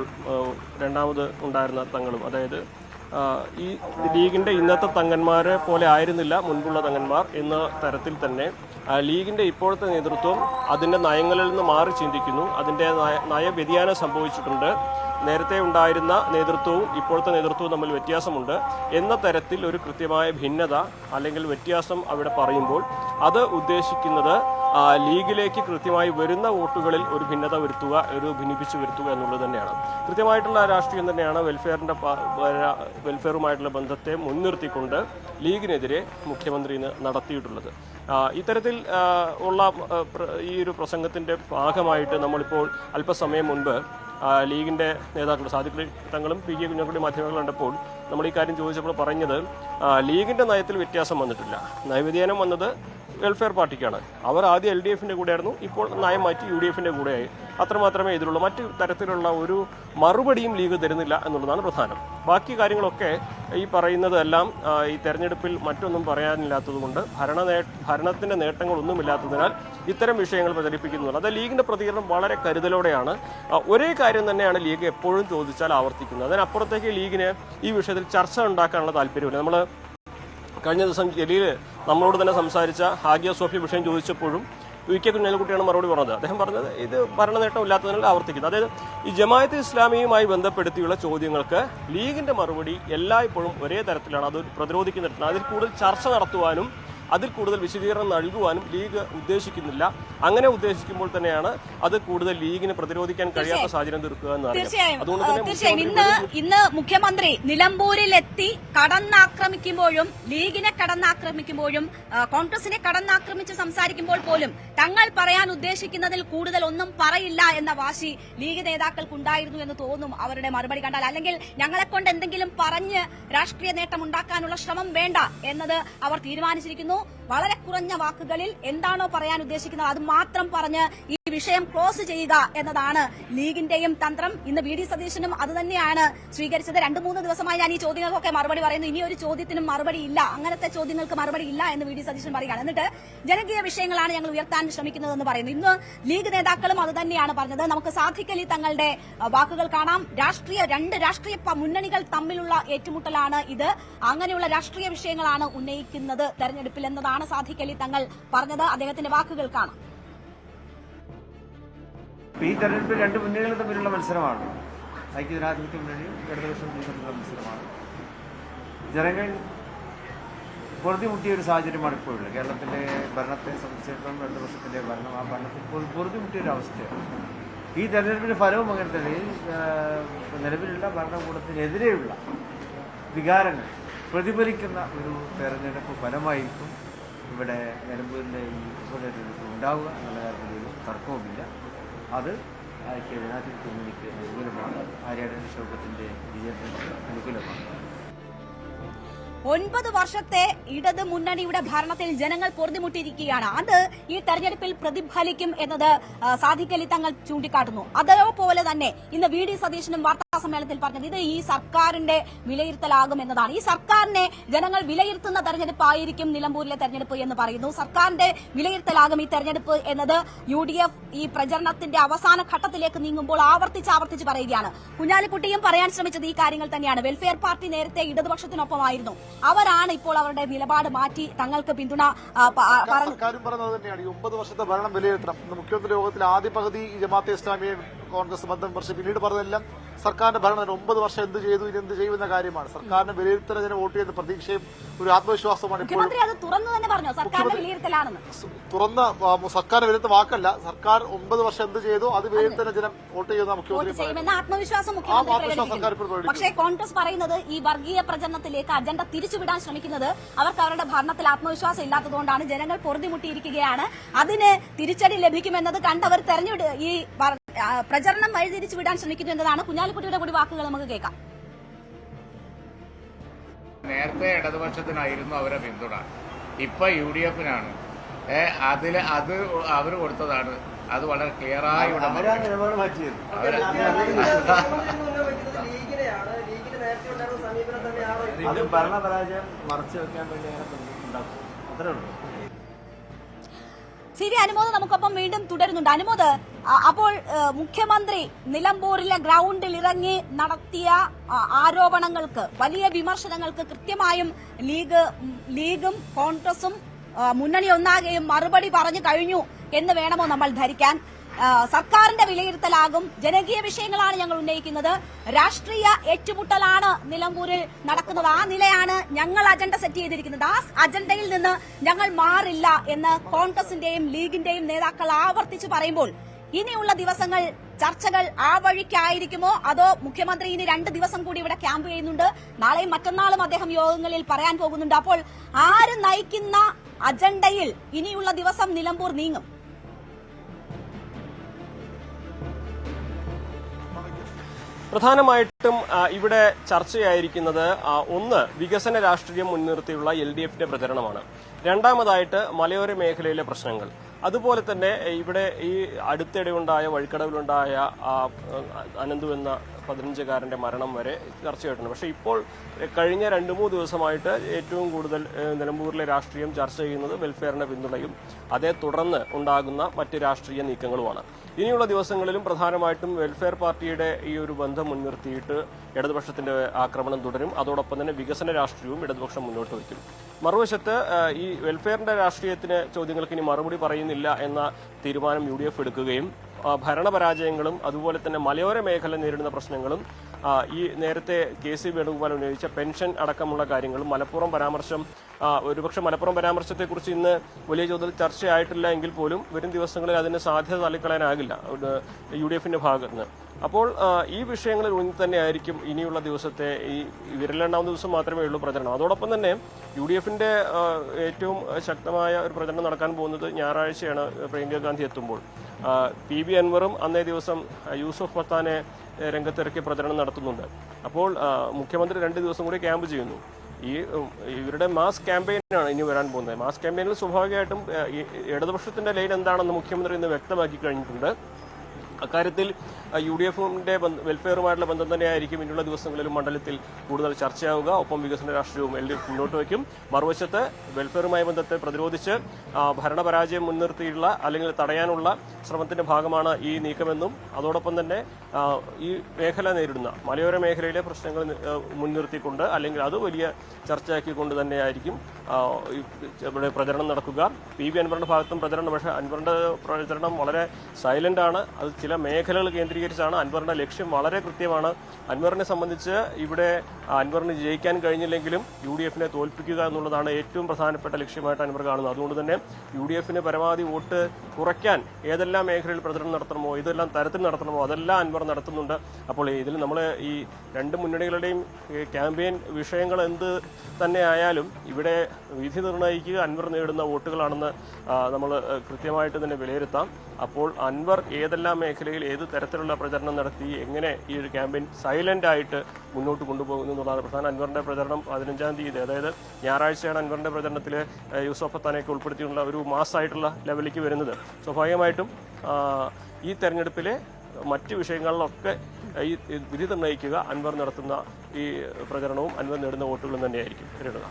രണ്ടാമത് ഉണ്ടായിരുന്ന തങ്ങളും, അതായത് ഈ ലീഗിന്റെ ഇന്നത്തെ തങ്ങന്മാരെ പോലെ ആയിരുന്നില്ല മുൻപുള്ള തങ്ങന്മാർ എന്ന തരത്തിൽ തന്നെ ലീഗിന്റെ ഇപ്പോഴത്തെ നേതൃത്വം അതിന്റെ നയങ്ങളിൽ നിന്ന് മാറി ചിന്തിക്കുന്നു. അതിന്റെ നയവ്യതിയാനം സംഭവിച്ചിട്ടുണ്ട്. നേരത്തെ ഉണ്ടായിരുന്ന നേതൃത്വവും ഇപ്പോഴത്തെ നേതൃത്വവും തമ്മിൽ വ്യത്യാസമുണ്ട് എന്ന തരത്തിൽ ഒരു കൃത്യമായ ഭിന്നത അല്ലെങ്കിൽ വ്യത്യാസം അവിടെ പറയുമ്പോൾ അത് ഉദ്ദേശിക്കുന്നത് ലീഗിലേക്ക് കൃത്യമായി വരുന്ന വോട്ടുകളിൽ ഒരു ഭിന്നത വരുത്തുക, ഒരു ഭിന്നിപ്പിച്ച് വരുത്തുക എന്നുള്ളത് തന്നെയാണ്. കൃത്യമായിട്ടുള്ള രാഷ്ട്രീയം തന്നെയാണ് വെൽഫെയറുമായിട്ടുള്ള ബന്ധത്തെ മുൻനിർത്തിക്കൊണ്ട് ലീഗിനെതിരെ മുഖ്യമന്ത്രി ഇന്ന് നടത്തിയിട്ടുള്ളത്. ഇത്തരത്തിൽ ഉള്ള ഈ ഒരു പ്രസംഗത്തിന്റെ ഭാഗമായിട്ട് നമ്മളിപ്പോൾ അല്പസമയം മുൻപ് ലീഗിന്റെ നേതാക്കൾ സാദിഖ് തങ്ങളും PK കുഞ്ഞാലിക്കുട്ടി മാധ്യമങ്ങൾ കണ്ടപ്പോൾ നമ്മൾ ഈ കാര്യം ചോദിച്ചപ്പോൾ പറഞ്ഞത് ലീഗിന്റെ നയത്തിൽ വ്യത്യാസം വന്നിട്ടില്ല. നയവ്യതിയാനം വന്നത് വെൽഫെയർ പാർട്ടിക്കാണ്. അവർ ആദ്യം LDFന്റെ കൂടെയായിരുന്നു, ഇപ്പോൾ നയം മാറ്റി UDFന്റെ കൂടെയായി. അത്രമാത്രമേ ഇതിലുള്ള മറ്റു തരത്തിലുള്ള ഒരു മറുപടിയും ലീഗ് തരുന്നില്ല എന്നുള്ളതാണ് പ്രധാനം. ബാക്കി കാര്യങ്ങളൊക്കെ ഈ പറയുന്നതെല്ലാം ഈ തെരഞ്ഞെടുപ്പിൽ മറ്റൊന്നും പറയാനില്ലാത്തതുകൊണ്ട് ഭരണത്തിന്റെ നേട്ടങ്ങളൊന്നുമില്ലാത്തതിനാൽ ഇത്തരം വിഷയങ്ങൾ പ്രചരിപ്പിക്കുന്നുണ്ട്. അത് ലീഗിന്റെ പ്രതികരണം വളരെ കരുതലോടെയാണ്. ഒരേ കാര്യം തന്നെയാണ് ലീഗ് എപ്പോഴും ചോദിച്ചാൽ ആവർത്തിക്കുന്നത്. അതിനപ്പുറത്തേക്ക് ലീഗിന് ഈ വിഷയത്തിൽ ചർച്ച ഉണ്ടാക്കാനുള്ള താല്പര്യമില്ല. നമ്മൾ കഴിഞ്ഞ ദിവസം ജലീൽ നമ്മളോട് തന്നെ സംസാരിച്ച ഹാഗിയ സോഫി വിഷയം ചോദിച്ചപ്പോഴും VK കുഞ്ഞാലിക്കുട്ടിയാണ് മറുപടി പറഞ്ഞത്. അദ്ദേഹം പറഞ്ഞത് ഇത് ഭരണനേട്ടമില്ലാത്തതിനാൽ ആവർത്തിക്കുന്നത്. അതായത് ഈ ജമാഅത്തെ ഇസ്ലാമിയുമായി ബന്ധപ്പെടുത്തിയുള്ള ചോദ്യങ്ങൾക്ക് ലീഗിന്റെ മറുപടി എല്ലായ്പ്പോഴും ഒരേ തരത്തിലാണ്, അത് പ്രതിരോധിക്കുന്ന തരത്തിലാണ്. അതിൽ കൂടുതൽ ചർച്ച നടത്തുവാനും അതിൽ കൂടുതൽ വിശദീകരണം നൽകുവാനും ലീഗ് ഉദ്ദേശിക്കുന്നില്ല. അങ്ങനെ ഉദ്ദേശിക്കുമ്പോൾ തന്നെയാണ് അത് കൂടുതൽ ലീഗിന് പ്രതിരോധിക്കാൻ കഴിയാത്ത സാഹചര്യം തീർക്കുക എന്ന് അറിയാം. അതുകൊണ്ട് ഇന്ന് മുഖ്യമന്ത്രി നിലമ്പൂരിലെത്തി കടന്നാക്രമിക്കുമ്പോഴും ലീഗിനെ കടന്നാക്രമിക്കുമ്പോഴും കോൺഗ്രസിനെ കടന്നാക്രമിച്ച് സംസാരിക്കുമ്പോൾ പോലും തങ്ങൾ പറയാൻ ഉദ്ദേശിക്കുന്നതിൽ കൂടുതൽ ഒന്നും പറയില്ല എന്ന വാശി ലീഗ് നേതാക്കൾക്കുണ്ടായിരുന്നു എന്ന് തോന്നും അവരുടെ മറുപടി കണ്ടാൽ. അല്ലെങ്കിൽ ഞങ്ങളെ കൊണ്ട് എന്തെങ്കിലും പറഞ്ഞ് രാഷ്ട്രീയ നേട്ടം ഉണ്ടാക്കാനുള്ള ശ്രമം വേണ്ട എന്നത് അവർ തീരുമാനിച്ചിരിക്കുന്നു. വളരെ കുറഞ്ഞ വാക്കുകളിൽ എന്താണോ പറയാൻ ഉദ്ദേശിക്കുന്നത് അത് മാത്രം പറഞ്ഞ് ഈ വിഷയം ക്ലോസ് ചെയ്യുക എന്നതാണ് ലീഗിന്റെയും തന്ത്രം. ഇന്ന് VD സതീശനും അത് തന്നെയാണ് സ്വീകരിച്ചത്. 2-3 ദിവസമായി ഞാൻ ഈ ചോദ്യങ്ങൾക്കൊക്കെ മറുപടി പറയുന്നു. ഇനി ഒരു ചോദ്യത്തിനും മറുപടി ഇല്ല, അങ്ങനത്തെ ചോദ്യങ്ങൾക്ക് മറുപടി ഇല്ല എന്ന് VD സതീശൻ പറയുകയാണ്. എന്നിട്ട് ജനകീയ വിഷയങ്ങളാണ് ഞങ്ങൾ ഉയർത്താൻ ശ്രമിക്കുന്നതെന്ന് പറയുന്നു. ഇന്ന് ലീഗ് നേതാക്കളും അത് തന്നെയാണ് പറഞ്ഞത്. നമുക്ക് സാദിഖ് അലി തങ്ങളുടെ വാക്കുകൾ കാണാം. രണ്ട് രാഷ്ട്രീയ മുന്നണികൾ തമ്മിലുള്ള ഏറ്റുമുട്ടലാണ് ഇത്. അങ്ങനെയുള്ള രാഷ്ട്രീയ വിഷയങ്ങളാണ് ഉന്നയിക്കുന്നത് തെരഞ്ഞെടുപ്പിൽ എന്നതാണ് സാദിഖ് അലി തങ്ങൾ പറഞ്ഞത്. അദ്ദേഹത്തിന്റെ വാക്കുകൾ കാണാം. ഈ തെരഞ്ഞെടുപ്പിൽ രണ്ട് മുന്നണികൾ തമ്മിലുള്ള മത്സരമാണ്. ഐക്യജനാധിപത്യ മുന്നണിയും ഇടതുപക്ഷ മുന്നണിയും തമ്മിലുള്ള മത്സരമാണ്. ജനങ്ങൾ പൊറുതിമുട്ടിയ ഒരു സാഹചര്യമാണ് ഇപ്പോഴുള്ളത്. കേരളത്തിലെ ഭരണത്തെ സംബന്ധിച്ചിടത്തോളം ഇടതുപക്ഷത്തിന്റെ ഭരണം, ആ ഭരണത്തിൽ പൊറുതിമുട്ടിയ ഒരു അവസ്ഥയാണ്. ഈ തെരഞ്ഞെടുപ്പിന്റെ ഫലവും അങ്ങനെ തന്നെ നിലവിലുള്ള ഭരണകൂടത്തിനെതിരെയുള്ള വികാരങ്ങൾ പ്രതിഫലിക്കുന്ന ഒരു തെരഞ്ഞെടുപ്പ് ഫലമായിരിക്കും ഇവിടെ നിലമ്പൂരിലെ ഈ ഉപതെരഞ്ഞെടുപ്പ് ഉണ്ടാവുക എന്നുള്ള കാര്യത്തിൽ ഒരു തർക്കവുമില്ല. അത് ഐക്യജനാധിപത്യ മുന്നണിക്ക് അനുകൂലമാണ്. ആര്യാടൻ ഷൗക്കത്തിന്റെ വിജയത്തിന് അനുകൂലമാണ്. 9 വർഷത്തെ ഇടത് മുന്നണിയുടെ ഭരണത്തിൽ ജനങ്ങൾ പൊറുതിമുട്ടിയിരിക്കുകയാണ്. അത് ഈ തെരഞ്ഞെടുപ്പിൽ പ്രതിഫലിക്കും എന്നത് സാദിഖ് അലി തങ്ങൾ ചൂണ്ടിക്കാട്ടുന്നു. അതേപോലെ തന്നെ ഇന്ന് VD സതീശനും വാർത്താ സമ്മേളനത്തിൽ പറഞ്ഞത് ഇത് ഈ സർക്കാരിന്റെ വിലയിരുത്തലാകും എന്നതാണ്. ഈ സർക്കാരിനെ ജനങ്ങൾ വിലയിരുത്തുന്ന തെരഞ്ഞെടുപ്പായിരിക്കും നിലമ്പൂരിലെ തെരഞ്ഞെടുപ്പ് എന്ന് പറയുന്നു. സർക്കാരിന്റെ വിലയിരുത്തലാകും ഈ തെരഞ്ഞെടുപ്പ് എന്നത് UDF ഈ പ്രചരണത്തിന്റെ അവസാന ഘട്ടത്തിലേക്ക് നീങ്ങുമ്പോൾ ആവർത്തിച്ച് പറയുകയാണ്. കുഞ്ഞാലിക്കുട്ടിയും പറയാൻ ശ്രമിച്ചത് ഈ കാര്യങ്ങൾ തന്നെയാണ്. വെൽഫെയർ പാർട്ടി നേരത്തെ ഇടതുപക്ഷത്തിനൊപ്പമായിരുന്നു. അവരാണ് ഇപ്പോൾ അവരുടെ നിലപാട് മാറ്റി തങ്ങൾക്ക് പിന്തുണ സർക്കാരും പറഞ്ഞത് തന്നെയാണ്. ഈ 9 വർഷത്തെ ഭരണം വിലയിരുത്തണം. മുഖ്യമന്ത്രി യോഗത്തിൽ ആദ്യ പകുതി ജമാഅത്തെ ഇസ്ലാമിയെ കോൺഗ്രസ് ബന്ധം വിമർശിച്ചു. പിന്നീട് പറഞ്ഞതെല്ലാം സർക്കാരിന്റെ ഭരണം 9 വർഷം എന്ത് ചെയ്തു, ഇനി എന്ത് ചെയ്യുമെന്ന കാര്യമാണ്. സർക്കാരിനെ വിലയിരുത്തൽ ജനം വോട്ട് ചെയ്യുന്ന പ്രതീക്ഷയും ഒരു ആത്മവിശ്വാസവുമാണ് ഇപ്പോൾ. മുഖ്യമന്ത്രി അത് തുറന്നു തന്നെ പറഞ്ഞു, സർക്കാരിന്റെ വിലയിരുത്തലാണെന്ന്. തുറന്ന സർക്കാരിന്റെ വിലയിരുത്ത വാക്കല്ല, സർക്കാർ 9 വർഷം എന്ത് ചെയ്തു അത് വിലയിരുത്തൽ ജനം വോട്ട് ചെയ്യുന്ന മുഖ്യമന്ത്രി ചെയ്യുമെന്ന ആത്മവിശ്വാസം മുഖ്യമന്ത്രി. പക്ഷേ കോൺഗ്രസ് പറയുന്നത് ഈ വർഗീയ പ്രചരണത്തിലേക്ക് അജണ്ട തിരിച്ചുവിടാൻ ശ്രമിക്കുന്നത് അവർക്ക് അവരുടെ ഭരണത്തിൽ ആത്മവിശ്വാസം ഇല്ലാത്തതുകൊണ്ടാണ്. ജനങ്ങൾ പൊറുതിമുട്ടിയിരിക്കുകയാണ്. അതിന് തിരിച്ചടി ലഭിക്കുമെന്നത് കണ്ടവർ ഈ പ്രചരണം വഴിതിരിച്ചു വിടാൻ ശ്രമിക്കുന്നു എന്നതാണ്. കുഞ്ഞാലിക്കുട്ടിയുടെ കൂടി വാക്കുകൾ നമുക്ക് കേൾക്കാം. നേരത്തെ ഇടതുപക്ഷത്തിനായിരുന്നു അവരെ പിന്തുണ, ഇപ്പൊ UDF-നാണ്. അത് അവർ കൊടുത്തതാണ്. അത് വളരെ ക്ലിയറായി ഭരണപരാജയം മറച്ചു വെക്കാൻ വേണ്ടി അത്രേ ഉള്ളൂ. CV അനുമോദ് നമുക്കൊപ്പം വീണ്ടും തുടരുന്നുണ്ട്. അനുമോദ്, അപ്പോൾ മുഖ്യമന്ത്രി നിലമ്പൂരിലെ ഗ്രൗണ്ടിൽ ഇറങ്ങി നടത്തിയ ആരോപണങ്ങൾക്ക്, വലിയ വിമർശനങ്ങൾക്ക് കൃത്യമായും ലീഗും കോൺഗ്രസും മുന്നണി ഒന്നാകെയും മറുപടി പറഞ്ഞു കഴിഞ്ഞു എന്ന് വേണമോ നമ്മൾ ധരിക്കാൻ? സർക്കാരിന്റെ വിലയിരുത്തലാകും, ജനകീയ വിഷയങ്ങളാണ് ഞങ്ങൾ ഉന്നയിക്കുന്നത്, രാഷ്ട്രീയ ഏറ്റുമുട്ടലാണ് നിലമ്പൂരിൽ നടക്കുന്നത്, ആ നിലയാണ് ഞങ്ങൾ അജണ്ട സെറ്റ് ചെയ്തിരിക്കുന്നത്, ആ അജണ്ടയിൽ നിന്ന് ഞങ്ങൾ മാറില്ല എന്ന് കോൺഗ്രസിന്റെയും ലീഗിന്റെയും നേതാക്കൾ ആവർത്തിച്ച് പറയുമ്പോൾ ഇനിയുള്ള ദിവസങ്ങൾ ചർച്ചകൾ ആ വഴിക്കായിരിക്കുമോ? അതോ മുഖ്യമന്ത്രി ഇനി 2 ദിവസം കൂടി ഇവിടെ ക്യാമ്പ് ചെയ്യുന്നുണ്ട്, നാളെയും മറ്റന്നാളും അദ്ദേഹം യോഗങ്ങളിൽ പറയാൻ പോകുന്നുണ്ട്. അപ്പോൾ ആര് നയിക്കുന്ന അജണ്ടയിൽ ഇനിയുള്ള ദിവസം നിലമ്പൂർ നീങ്ങും? പ്രധാനമായിട്ടും ഇവിടെ ചർച്ചയായിരിക്കുന്നത് ഒന്ന്, വികസന രാഷ്ട്രീയം മുൻനിർത്തിയുള്ള LDF-ന്റെ പ്രചരണമാണ്. രണ്ടാമതായിട്ട് മലയോര മേഖലയിലെ പ്രശ്നങ്ങൾ. അതുപോലെ തന്നെ ഇവിടെ ഈ അടുത്തിടെ ഉണ്ടായ വഴിക്കടവിലുണ്ടായ അനന്തു എന്ന 15-കാരന്റെ മരണം വരെ ചർച്ചയായിട്ടുണ്ട്. പക്ഷേ ഇപ്പോൾ കഴിഞ്ഞ 2-3 ദിവസമായിട്ട് ഏറ്റവും കൂടുതൽ നിലമ്പൂരിലെ രാഷ്ട്രീയം ചർച്ച ചെയ്യുന്നത് വെൽഫെയറിന്റെ പിന്തുണയും അതേ തുടർന്ന് ഉണ്ടാകുന്ന മറ്റ് രാഷ്ട്രീയ നീക്കങ്ങളുമാണ്. ഇനിയുള്ള ദിവസങ്ങളിലും പ്രധാനമായിട്ടും വെൽഫെയർ പാർട്ടിയുടെ ഈ ഒരു ബന്ധം മുൻനിർത്തിയിട്ട് ഇടതുപക്ഷത്തിന്റെ ആക്രമണം തുടരും. അതോടൊപ്പം തന്നെ വികസന രാഷ്ട്രീയവും ഇടതുപക്ഷം മുന്നോട്ട് വയ്ക്കും. മറുവശത്ത് ഈ വെൽഫെയറിന്റെ രാഷ്ട്രീയത്തിന് ചോദ്യങ്ങൾക്ക് ഇനി മറുപടി പറയുന്നില്ല എന്ന തീരുമാനം UDF എടുക്കുകയും ഭരണപരാജയങ്ങളും അതുപോലെ തന്നെ മലയോര മേഖല നേരിടുന്ന പ്രശ്നങ്ങളും ഈ നേരത്തെ KC വേണുഗോപാൽ ഉന്നയിച്ച പെൻഷൻ അടക്കമുള്ള കാര്യങ്ങളും മലപ്പുറം പരാമർശം, ഒരുപക്ഷെ മലപ്പുറം പരാമർശത്തെക്കുറിച്ച് ഇന്ന് വലിയ തോതിൽ ചർച്ചയായിട്ടില്ല എങ്കിൽ പോലും വരും ദിവസങ്ങളിൽ അതിന് സാധ്യത തള്ളിക്കളയാനാകില്ല UDF-ന്റെ ഭാഗത്ത് നിന്ന്. അപ്പോൾ ഈ വിഷയങ്ങളിൽ ഊന്നി തന്നെയായിരിക്കും ഇനിയുള്ള ദിവസത്തെ ഈ വിരലെണ്ണാവുന്ന ദിവസം മാത്രമേ ഉള്ളൂ പ്രചരണം. അതോടൊപ്പം തന്നെ UDF-ന്റെ ഏറ്റവും ശക്തമായ ഒരു പ്രചരണം നടക്കാൻ പോകുന്നത് ഞായറാഴ്ചയാണ്. പ്രിയങ്ക ഗാന്ധി എത്തുമ്പോൾ PB അൻവറും അന്നേ ദിവസം യൂസഫ് പത്താനെ രംഗത്തിറക്കി പ്രചരണം നടത്തുന്നുണ്ട്. അപ്പോൾ മുഖ്യമന്ത്രി 2 ദിവസം കൂടി ക്യാമ്പ് ചെയ്യുന്നു. ഇവരുടെ മാസ് ക്യാമ്പയിനാണ് ഇനി വരാൻ പോകുന്നത്. മാസ് ക്യാമ്പയിനിൽ സ്വാഭാവികമായിട്ടും ഇടതുപക്ഷത്തിന്റെ ലൈൻ എന്താണെന്ന് മുഖ്യമന്ത്രി ഇന്ന് വ്യക്തമാക്കി കഴിഞ്ഞിട്ടുണ്ട്. അക്കാര്യത്തിൽ UDF-ന്റെ വെൽഫെയറുമായിട്ടുള്ള ബന്ധം തന്നെയായിരിക്കും ഇനിയുള്ള ദിവസങ്ങളിലും മണ്ഡലത്തിൽ കൂടുതൽ ചർച്ചയാവുക. ഒപ്പം വികസന രാഷ്ട്രീയവും LDF മുന്നോട്ട് വയ്ക്കും. മറുവശത്ത് വെൽഫെയറുമായി ബന്ധത്തെ പ്രതിരോധിച്ച് ഭരണപരാജയം മുൻനിർത്തിയുള്ള അല്ലെങ്കിൽ തടയാനുള്ള ശ്രമത്തിന്റെ ഭാഗമാണ് ഈ നീക്കമെന്നും അതോടൊപ്പം തന്നെ ഈ മേഖല നേരിടുന്ന മലയോര മേഖലയിലെ പ്രശ്നങ്ങൾ മുൻനിർത്തിക്കൊണ്ട് അല്ലെങ്കിൽ അത് വലിയ ചർച്ചയാക്കിക്കൊണ്ട് തന്നെയായിരിക്കും ഇവിടെ പ്രചരണം നടക്കുക. PB അൻവറിന്റെ ഭാഗത്തും പ്രചരണം, പക്ഷേ അൻവറിന്റെ പ്രചരണം വളരെ സൈലന്റ് ആണ്. അത് ചില മേഖലകൾ കേന്ദ്രീകരിച്ചാണ്. അൻവറിന്റെ ലക്ഷ്യം വളരെ കൃത്യമാണ്. അൻവറിനെ സംബന്ധിച്ച് ഇവിടെ അൻവറിന് ജയിക്കാൻ കഴിഞ്ഞില്ലെങ്കിലും UDF-നെ തോൽപ്പിക്കുക എന്നുള്ളതാണ് ഏറ്റവും പ്രധാനപ്പെട്ട ലക്ഷ്യമായിട്ട് അൻവർ കാണുന്നത്. അതുകൊണ്ട് തന്നെ UDF-ന് പരമാവധി വോട്ട് കുറയ്ക്കാൻ ഏതെല്ലാം മേഖലയിൽ പ്രചരണം നടത്തണമോ, ഏതെല്ലാം തരത്തിൽ നടത്തണമോ അതെല്ലാം അൻവർ നടത്തുന്നുണ്ട്. അപ്പോൾ ഇതിൽ നമ്മൾ ഈ 2 മുന്നണികളുടെയും ക്യാമ്പയിൻ വിഷയങ്ങൾ എന്ത് തന്നെ ആയാലും ഇവിടെ വിധി നിർണ്ണയിക്കുക അൻവർ നേടുന്ന വോട്ടുകളാണെന്ന് നമ്മൾ കൃത്യമായിട്ട് തന്നെ വിലയിരുത്താം. അപ്പോൾ അൻവർ ഏതെല്ലാം മേഖലയിൽ ഏത് തരത്തിലുള്ള പ്രചരണം നടത്തി എങ്ങനെ ഈ ഒരു ക്യാമ്പയിൻ സൈലന്റ് ആയിട്ട് മുന്നോട്ട് കൊണ്ടുപോകുന്നു എന്നുള്ളതാണ് പ്രധാന. അൻവറിന്റെ പ്രചരണം 15-ാം തീയതി, അതായത് ഞായറാഴ്ചയാണ് അൻവറിന്റെ പ്രചരണത്തിൽ യൂസഫ് പത്താനെയൊക്കെ ഉൾപ്പെടുത്തിയുള്ള ഒരു മാസമായിട്ടുള്ള ലെവലിലേക്ക് വരുന്നത്. സ്വാഭാവികമായിട്ടും ഈ തെരഞ്ഞെടുപ്പിലെ മറ്റ് വിഷയങ്ങളിലൊക്കെ ഈ വിധി നിർണ്ണയിക്കുക അൻവർ നടത്തുന്ന ഈ പ്രചരണവും അൻവർ നേടുന്ന വോട്ടുകളും തന്നെയായിരിക്കും. രേണുക,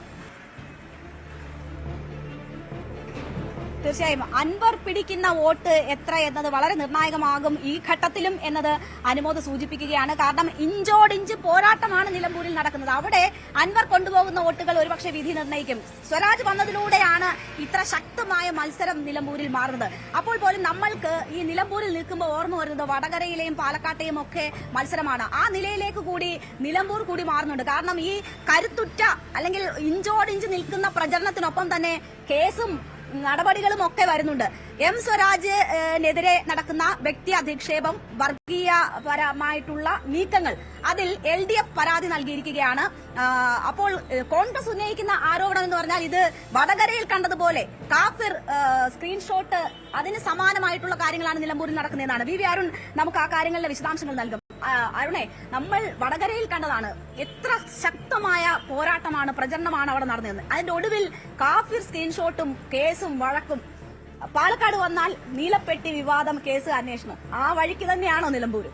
തീർച്ചയായും അൻവർ പിടിക്കുന്ന വോട്ട് എത്ര എന്നത് വളരെ നിർണായകമാകും ഈ ഘട്ടത്തിലും എന്നത് അനുമോദ് സൂചിപ്പിക്കുകയാണ്. കാരണം ഇഞ്ചോടിഞ്ച് പോരാട്ടമാണ് നിലമ്പൂരിൽ നടക്കുന്നത്. അവിടെ അൻവർ കൊണ്ടുപോകുന്ന വോട്ടുകൾ ഒരുപക്ഷെ വിധി നിർണ്ണയിക്കും. സ്വരാജ് വന്നതിലൂടെയാണ് ഇത്ര ശക്തമായ മത്സരം നിലമ്പൂരിൽ മാറുന്നത്. അപ്പോൾ പോലും നമ്മൾക്ക് ഈ നിലമ്പൂരിൽ നിൽക്കുമ്പോൾ ഓർമ്മ വരുന്നത് വടകരയിലെയും പാലക്കാട്ടെയും ഒക്കെ മത്സരമാണ്. ആ നിലയിലേക്ക് കൂടി നിലമ്പൂർ കൂടി മാറുന്നുണ്ട്. കാരണം ഈ കരുത്തുറ്റ അല്ലെങ്കിൽ ഇഞ്ചോടിഞ്ച് നിൽക്കുന്ന പ്രചരണത്തിനൊപ്പം തന്നെ കേസും നടപടികളും ഒക്കെ വരുന്നുണ്ട്. എം സ്വരാജിനെതിരെ നടക്കുന്ന വ്യക്തി അധിക്ഷേപം, വർഗീയപരമായിട്ടുള്ള നീക്കങ്ങൾ, അതിൽ LDF പരാതി നൽകിയിരിക്കുകയാണ്. അപ്പോൾ കോൺഗ്രസ് ഉന്നയിക്കുന്ന ആരോപണം എന്ന് പറഞ്ഞാൽ ഇത് വടകരയിൽ കണ്ടതുപോലെ കാഫിർ സ്ക്രീൻഷോട്ട് അതിന് സമാനമായിട്ടുള്ള കാര്യങ്ങളാണ് നിലമ്പൂരിൽ നടക്കുന്നതെന്നാണ്. വി അരുൺ നമുക്ക് ആ കാര്യങ്ങളുടെ വിശദാംശങ്ങൾ നൽകും. അരുണേ, നമ്മൾ വടകരയിൽ കണ്ടതാണ് എത്ര ശക്തമായ പോരാട്ടമാണ്, പ്രചരണമാണ് അവിടെ നടന്നത്. അതിന്റെ ഒടുവിൽ കാഫിർ സ്ക്രീൻഷോട്ടും കേസും വഴക്കും. പാലക്കാട് വന്നാൽ നീലപ്പെട്ടി വിവാദം, കേസ് അന്വേഷണം, ആ വഴിക്ക് തന്നെയാണോ നിലമ്പൂർ?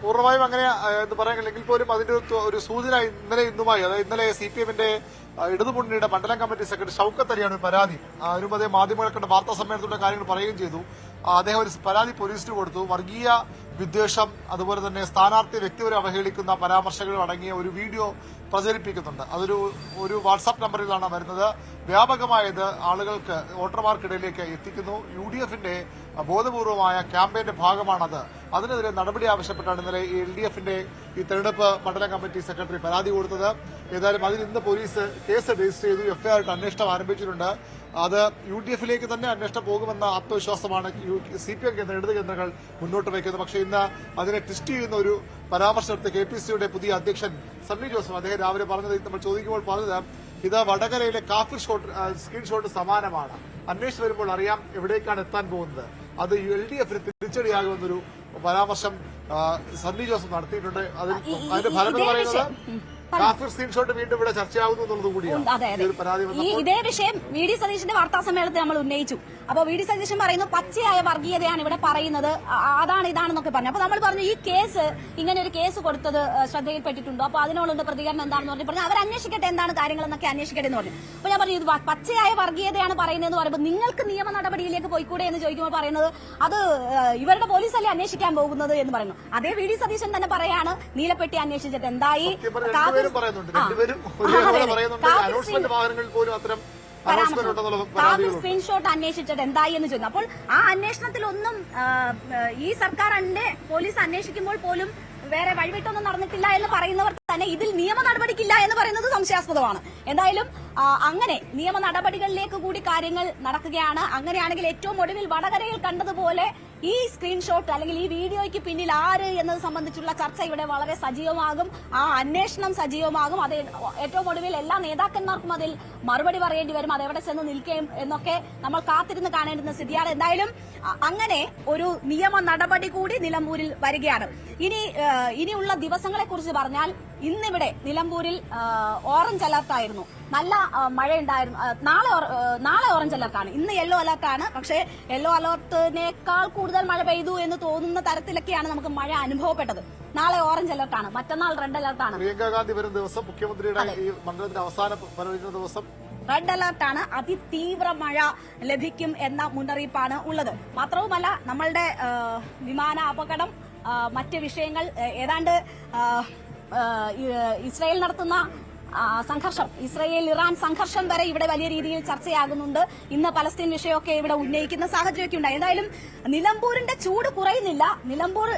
പൂർണ്ണമായും അങ്ങനെ എന്ന് പറയാനില്ലെങ്കിൽ പോലും അതിന്റെ ഒരു സൂചന ഇന്നലെ ഇന്നുമായി, അതായത് ഇന്നലെ CPM-ന്റെ ഇടതുമുന്നണിയുടെ മണ്ഡലം കമ്മിറ്റി സെക്രട്ടറി ഷൌക്കത്ത് അലിയാണ് പരാതി. അതിനുമ്പ് അദ്ദേഹം മാധ്യമങ്ങൾക്കുള്ള വാർത്താ സമ്മേളനത്തിലുള്ള കാര്യങ്ങൾ പറയുകയും ചെയ്തു. അദ്ദേഹം ഒരു പരാതി പോലീസിന് കൊടുത്തു. വർഗീയ വിദ്വേഷം, അതുപോലെ തന്നെ സ്ഥാനാർത്ഥി വ്യക്തിപരം അവഹേളിക്കുന്ന പരാമർശങ്ങൾ അടങ്ങിയ ഒരു വീഡിയോ പ്രചരിപ്പിക്കുന്നുണ്ട്. ഒരു വാട്സാപ്പ് നമ്പറിലാണ് വരുന്നത്. വ്യാപകമായത് ആളുകൾക്ക്, വോട്ടർമാർക്കിടയിലേക്ക് എത്തിക്കുന്നു. UDF-ന്റെ ബോധപൂർവമായ ക്യാമ്പയിന്റെ ഭാഗമാണത്. അതിനെതിരെ നടപടി ആവശ്യപ്പെട്ടാണ് ഇന്നലെ LDF-ന്റെ ഈ തെരഞ്ഞെടുപ്പ് മണ്ഡലം കമ്മിറ്റി സെക്രട്ടറി പരാതി കൊടുത്തത്. ഏതായാലും അതിൽ ഇന്ന് പോലീസ് കേസ് രജിസ്റ്റർ ചെയ്തു. FIR അന്വേഷണം ആരംഭിച്ചിട്ടുണ്ട്. അത് UDF-ലേക്ക് തന്നെ അന്വേഷണം പോകുമെന്ന ആത്മവിശ്വാസമാണ് CPM ഇടത് കേന്ദ്രങ്ങൾ മുന്നോട്ട് വയ്ക്കുന്നത്. പക്ഷേ ഇന്ന് അതിനെ ട്വിസ്റ്റ് ചെയ്യുന്ന ഒരു പരാമർശം നടത്തിയ KPCയുടെ പുതിയ അധ്യക്ഷൻ സണ്ണി ജോസഫ് അദ്ദേഹം രാവിലെ പറഞ്ഞത്, നമ്മൾ ചോദിക്കുമ്പോൾ പറഞ്ഞത്, ഇത് വടകരയിലെ കാഫിർ സ്ക്രീൻഷോട്ട് സമാനമാണ്. അന്വേഷിച്ച് വരുമ്പോൾ അറിയാം എവിടേക്കാണ് എത്താൻ പോകുന്നത്. അത് LDF-ന് തിരിച്ചടിയാകുമെന്നൊരു പരാമർശം സണ്ണി ജോസഫ് നടത്തിയിട്ടുണ്ട്. അതിന്റെ ഫലം എന്ന് പറയുന്നത് കാഫിർ സ്ക്രീൻഷോട്ട് വീണ്ടും ഇവിടെ ചർച്ചയാകുന്നു എന്നുള്ളത് കൂടിയാണ്. ഇതേ വിഷയം VD സതീശന്റെ വാർത്താ സമ്മേളനത്തിൽ നമ്മൾ ഉന്നയിച്ചു. അപ്പോൾ VD സതീശൻ പറയുന്നു പച്ചയായ വർഗീയതയാണ് ഇവിടെ പറയുന്നത്, അതാണ് ഇതാണെന്നൊക്കെ പറഞ്ഞു. അപ്പൊ നമ്മൾ പറഞ്ഞു ഈ കേസ്, ഇങ്ങനെ ഒരു കേസ് കൊടുത്തത് ശ്രദ്ധയിൽപ്പെട്ടിട്ടുണ്ടോ, അപ്പൊ അതിനോടുള്ള പ്രതികരണം എന്താണെന്ന് പറഞ്ഞു. അവർ അന്വേഷിക്കട്ടെ, എന്താണ് കാര്യങ്ങളെന്നൊക്കെ അന്വേഷിക്കട്ടെ എന്ന് പറഞ്ഞു. അപ്പൊ ഞാൻ പറഞ്ഞു ഇത് പച്ചയായ വർഗീയതയാണ് പറയുന്നതെന്ന് പറയുമ്പോൾ നിങ്ങൾക്ക് നിയമ നടപടിയിലേക്ക് പോയിക്കൂടെ എന്ന് ചോദിക്കുമ്പോൾ പറയുന്നത് അത് ഇവരുടെ പോലീസല്ലേ അന്വേഷിക്കാൻ പോകുന്നത് എന്ന് പറയുന്നു. അതേ VD സതീശൻ തന്നെ പറയാണ് നീലപ്പെട്ടി അന്വേഷിച്ചിട്ട് എന്തായി, സ്ക്രീൻഷോട്ട് അന്വേഷിച്ചിട്ട് എന്തായി എന്ന് ചോദിക്കുന്നു. അപ്പോൾ ആ അന്വേഷണത്തിലൊന്നും ഈ സർക്കാരിന്റെ പോലീസ് അന്വേഷിക്കുമ്പോൾ പോലും വേറെ വഴിവിട്ടൊന്നും നടന്നിട്ടില്ല എന്ന് പറയുന്നവർ തന്നെ ഇതിൽ നിയമ നടപടിക്കില്ല എന്ന് പറയുന്നത് സംശയാസ്പദമാണ്. എന്തായാലും അങ്ങനെ നിയമ നടപടികളിലേക്ക് കൂടി കാര്യങ്ങൾ നടക്കുകയാണ്. അങ്ങനെയാണെങ്കിൽ ഏറ്റവും ഒടുവിൽ വടകരയിൽ കണ്ടതുപോലെ ഈ സ്ക്രീൻഷോട്ട് അല്ലെങ്കിൽ ഈ വീഡിയോയ്ക്ക് പിന്നിൽ ആര് എന്നത് സംബന്ധിച്ചുള്ള ചർച്ച ഇവിടെ വളരെ സജീവമാകും. ആ അന്വേഷണം സജീവമാകും. അത് ഏറ്റവും ഒടുവിൽ എല്ലാ നേതാക്കന്മാർക്കും അതിൽ മറുപടി പറയേണ്ടി വരും. അതെവിടെ ചെന്ന് നിൽക്കുകയും എന്നൊക്കെ നമ്മൾ കാത്തിരുന്ന് കാണേണ്ടുന്ന സ്ഥിതിയാണ്. എന്തായാലും അങ്ങനെ ഒരു നിയമ നടപടി കൂടി നിലമ്പൂരിൽ വരികയാണ്. ഇനിയുള്ള ദിവസങ്ങളെ കുറിച്ച് പറഞ്ഞാൽ ഇന്നിവിടെ നിലമ്പൂരിൽ ഓറഞ്ച് അലർട്ടായിരുന്നു. നല്ല മഴയുണ്ടായിരുന്നു. നാളെ ഓറഞ്ച് അലർട്ടാണ്. ഇന്ന് യെല്ലോ അലർട്ടാണ്. പക്ഷേ യെല്ലോ അലർട്ടിനേക്കാൾ കൂടുതൽ മഴ പെയ്തു എന്ന് തോന്നുന്ന തരത്തിലൊക്കെയാണ് നമുക്ക് മഴ അനുഭവപ്പെട്ടത്. നാളെ ഓറഞ്ച് അലർട്ടാണ്, മറ്റന്നാൾ റെഡ് അലർട്ടാണ്. പ്രിയങ്ക ഗാന്ധി വരുന്ന ദിവസം, മുഖ്യമന്ത്രിയുടെ ഈ മണ്ഡലത്തിന്റെ അവസാന ദിവസം റെഡ് അലർട്ടാണ്. അതിതീവ്ര മഴ ലഭിക്കും എന്ന മുന്നറിയിപ്പാണ് ഉള്ളത്. മാത്രവുമല്ല നമ്മളുടെ വിമാന അപകടം, മറ്റ് വിഷയങ്ങൾ, ഏതാണ്ട് ഇസ്രായേൽ നടത്തുന്ന സംഘർഷം, ഇസ്രായേൽ-ഇറാൻ സംഘർഷം വരെ ഇവിടെ വലിയ രീതിയിൽ ചർച്ചയാകുന്നുണ്ട്. ഇന്ന് പലസ്തീൻ വിഷയമൊക്കെ ഇവിടെ ഉന്നയിക്കുന്ന സാഹചര്യമൊക്കെ ഉണ്ടായി. എന്തായാലും നിലമ്പൂരിന്റെ ചൂട് കുറയുന്നില്ല. നിലമ്പൂർ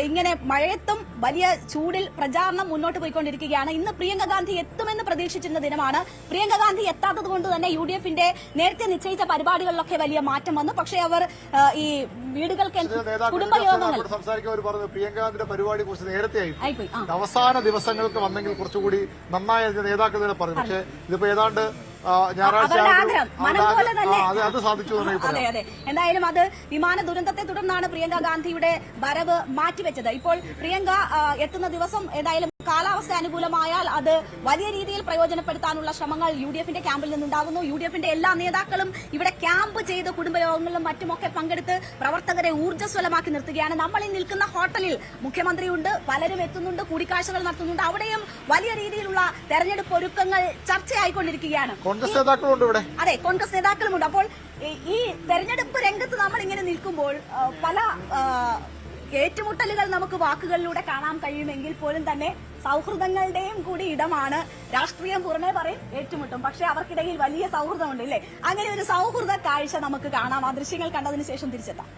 ഇങ്ങനെ മഴയത്തും വലിയ ചൂടിൽ പ്രചാരണം മുന്നോട്ട് പോയിക്കൊണ്ടിരിക്കുകയാണ്. ഇന്ന് പ്രിയങ്ക ഗാന്ധി എത്തുമെന്ന് പ്രതീക്ഷിച്ചിരുന്ന ദിനമാണ്. പ്രിയങ്ക ഗാന്ധി എത്താത്തത് കൊണ്ട് തന്നെ UDF-ന്റെ നേരത്തെ നിശ്ചയിച്ച പരിപാടികളിലൊക്കെ വലിയ മാറ്റം വന്നു. പക്ഷേ അവർ ഈ വീടുകൾക്ക് കുടുംബയോഗങ്ങൾ സംസാരിക്കുന്നവർ പറഞ്ഞു പ്രിയങ്ക ഗാന്ധിയുടെ പരിപാടി കുറച്ച് നേരത്തെ ആയിപ്പോയി, അവസാന ദിവസങ്ങൾക്ക് വന്നെങ്കിൽ കുറച്ചുകൂടി നന്നായി നേതാക്കൾ പറഞ്ഞു. പക്ഷേ ഇതിപ്പോ ഏതാണ്ട് ഞായറാഴ്ച അത് സാധിച്ചു. അതെ അതെ. എന്തായാലും അത് വിമാന ദുരന്തത്തെ തുടർന്നാണ് പ്രിയങ്ക ഗാന്ധിയുടെ വരവ് മാറ്റിവെച്ചത്. ഇപ്പോൾ പ്രിയങ്ക എത്തുന്ന ദിവസം ഏതായാലും കാലാവസ്ഥ അനുകൂലമായാൽ അത് വലിയ രീതിയിൽ പ്രയോജനപ്പെടുത്താനുള്ള ശ്രമങ്ങൾ UDF-ന്റെ ക്യാമ്പിൽ നിന്നുണ്ടാകുന്നു. UDF-ന്റെ എല്ലാ നേതാക്കളും ഇവിടെ ക്യാമ്പ് ചെയ്ത് കുടുംബയോഗങ്ങളിലും മറ്റുമൊക്കെ പങ്കെടുത്ത് പ്രവർത്തകരെ ഊർജ്ജസ്വലമാക്കി നിർത്തുകയാണ്. നമ്മൾ ഈ നിൽക്കുന്ന ഹോട്ടലിൽ മുഖ്യമന്ത്രിയുണ്ട്, പലരും എത്തുന്നുണ്ട്, കൂടിക്കാഴ്ചകൾ നടത്തുന്നുണ്ട്. അവിടെയും വലിയ രീതിയിലുള്ള തെരഞ്ഞെടുപ്പ് ഒരുക്കങ്ങൾ ചർച്ചയായിക്കൊണ്ടിരിക്കുകയാണ്. കോൺഗ്രസ് നേതാക്കളുണ്ട് ഇവിടെ. അതെ, കോൺഗ്രസ് നേതാക്കളുമുണ്ട്. അപ്പോൾ ഈ തെരഞ്ഞെടുപ്പ് രംഗത്ത് നമ്മൾ ഇങ്ങനെ നിൽക്കുമ്പോൾ പല ഏറ്റുമുട്ടലുകൾ നമുക്ക് വാക്കുകളിലൂടെ കാണാൻ കഴിയുമെങ്കിൽ പോലും തന്നെ സൗഹൃദങ്ങളുടെയും കൂടി ഇടമാണ്. രാഷ്ട്രീയം പുറമേ പറയും, ഏറ്റുമുട്ടും, പക്ഷെ അവർക്കിടയിൽ വലിയ സൗഹൃദമുണ്ട്, ഇല്ലേ? അങ്ങനെ ഒരു സൗഹൃദ കാഴ്ച നമുക്ക് കാണാം. ആ ദൃശ്യങ്ങൾ കണ്ടതിന് ശേഷം തിരിച്ചെത്താം.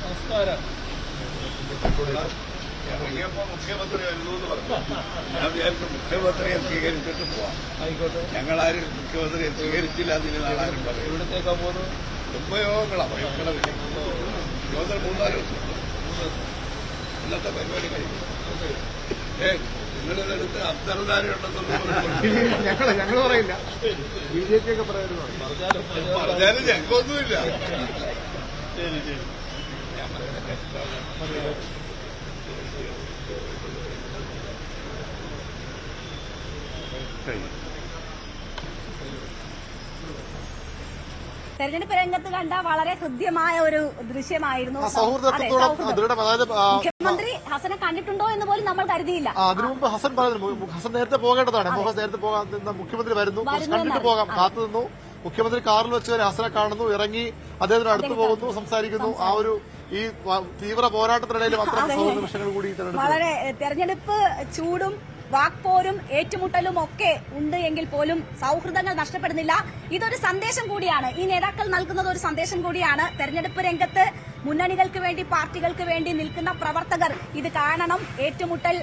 നമസ്കാരം. മുഖ്യമന്ത്രി വരുന്നു എന്ന് പറഞ്ഞു. ഞാൻ വിചാരിച്ചു മുഖ്യമന്ത്രിയെ സ്വീകരിച്ചിട്ട് പോവാം. ആയിക്കോട്ടെ. ഞങ്ങളാരും മുഖ്യമന്ത്രിയെ സ്വീകരിച്ചില്ല. അതിന് നാളാരും പറയും. ഇവിടത്തേക്കാ പോകുന്നു. ഉപയോഗങ്ങളാണ് മുഖ്യമന്ത്രി 3-4 ദിവസം ഇന്നത്തെ പരിപാടി കഴിഞ്ഞു. നിങ്ങളിതെടുത്ത് അബ്ദർദാരുണ്ടെന്നൊന്നും ഞങ്ങൾ പറയില്ല, BJP ഒക്കെ പറയുന്നു. പറഞ്ഞാലും ഞങ്ങൾക്കൊന്നുമില്ല. ശരി ശരി. തെരഞ്ഞെടുപ്പ് രംഗത്ത് കണ്ട വളരെ ഹൃദ്യമായ ഒരു ദൃശ്യമായിരുന്നു. മുഖ്യമന്ത്രി ഹസനെ കണ്ടിട്ടുണ്ടോ എന്ന് പോലും നമ്മൾ കരുതിയില്ല. അതിനു മുമ്പ് ഹസൻ പറഞ്ഞു ഹസൻ നേരത്തെ പോകേണ്ടതാണ്. നേരത്തെ പോകാൻ മുഖ്യമന്ത്രി വരുന്നു, കണ്ടിട്ട് പോകാം, കാത്തു നിന്നു. മുഖ്യമന്ത്രി കാറിൽ വെച്ച് വരെ ഹസനെ കാണുന്നു, ഇറങ്ങി അദ്ദേഹത്തിന് അടുത്ത് പോകുന്നു, സംസാരിക്കുന്നു. ആ ഒരു ഈ തീവ്ര പോരാട്ടത്തിനിടയിലും അത്തരം നിമിഷങ്ങൾ കൂടി വളരെ തെരഞ്ഞെടുപ്പ് ചൂടും വാക്പോരും ഏറ്റുമുട്ടലും ഒക്കെ ഉണ്ട് എങ്കിൽ പോലും സൗഹൃദങ്ങൾ നഷ്ടപ്പെടുന്നില്ല. ഇതൊരു സന്ദേശം കൂടിയാണ്. ഈ നേതാക്കൾ നൽകുന്നത് ഒരു സന്ദേശം കൂടിയാണ്. തെരഞ്ഞെടുപ്പ് രംഗത്ത് മുന്നണികൾക്ക് വേണ്ടി, പാർട്ടികൾക്ക് വേണ്ടി നിൽക്കുന്ന പ്രവർത്തകർ ഇത് കാണണം. ഏറ്റുമുട്ടൽ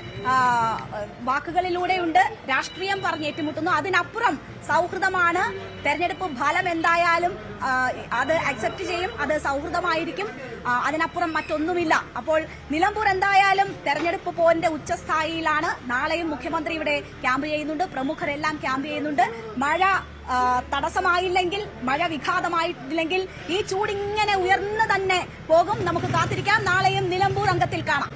വാക്കുകളിലൂടെയുണ്ട്, രാഷ്ട്രീയം പറഞ്ഞ് ഏറ്റുമുട്ടുന്നു. അതിനപ്പുറം സൗഹൃദമാണ്. തെരഞ്ഞെടുപ്പ് ഫലം എന്തായാലും അത് അക്സെപ്റ്റ് ചെയ്യും, അത് സൗഹൃദമായിരിക്കും. അതിനപ്പുറം മറ്റൊന്നുമില്ല. അപ്പോൾ നിലമ്പൂർ എന്തായാലും തെരഞ്ഞെടുപ്പ് പോരിന്റെ ഉച്ചസ്ഥായിയിലാണ്. നാളെയും മുഖ്യമന്ത്രി ഇവിടെ ക്യാമ്പ് ചെയ്യുന്നുണ്ട്, പ്രമുഖരെല്ലാം ക്യാമ്പ് ചെയ്യുന്നുണ്ട്. മഴ തടസ്സമായില്ലെങ്കിൽ, മഴ വിഘാതമായിട്ടില്ലെങ്കിൽ ഈ ചൂടിങ്ങനെ ഉയർന്നു തന്നെ പോകും. നമുക്ക് കാത്തിരിക്കാം. നാളെയും നിലമ്പൂർ അംഗത്തിൽ കാണാം.